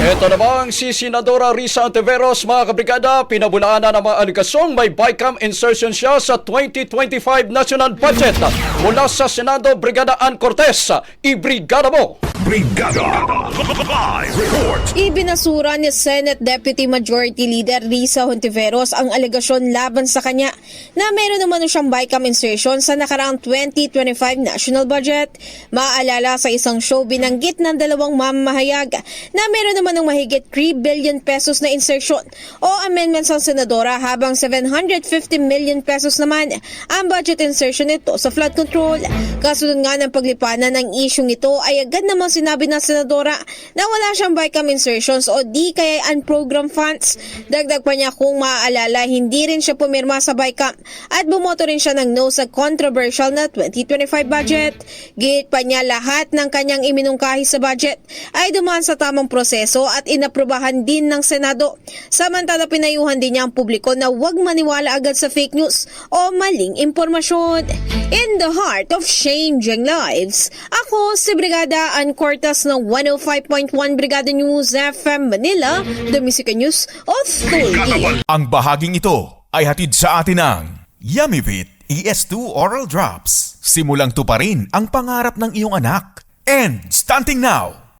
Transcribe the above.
Ito namang si Senadora Risa Ontiveros, mga kabrigada, pinabulaan na ng mga aligasyong may BICAM insertion siya sa 2025 national budget. Mula sa Senado, Brigada Ann Cortez, ibrigada mo! Brigada Live Report. Ibinasura ni Senate Deputy Majority Leader Risa Hontiveros ang alegasyon laban sa kanya na meron naman siyang BICAM insertion sa nakaraang 2025 national budget. Maaalala sa isang show binanggit ng dalawang mamamahayag na meron naman ng mahigit 3 billion pesos na insertion o amendments ang senadora habang 750 million pesos naman ang budget insertion nito sa flood control. Kasunod nga ng paglipanan ng isyong ito ay agad naman sinabi ng senadora na wala siyang BICAM insertions o di kaya unprogram funds. Dagdag pa niya kung maaalala, hindi rin siya pumirma sa BICAM at bumoto rin siya ng no sa controversial na 2025 budget. Git pa niya lahat ng kanyang iminungkahi sa budget ay dumaan sa tamang proseso at inaprubahan din ng Senado. Samantala pinayuhan din niya ang publiko na huwag maniwala agad sa fake news o maling impormasyon. In the heart of changing lives, ako si Brigada Ann Cortez ng 105.1 Brigada News FM Manila, The Music News Authority. Ang bahaging ito ay hatid sa atin ng Yummyvit ES2 Oral Drops. Simulang tuparin ang pangarap ng iyong anak. And stunting now,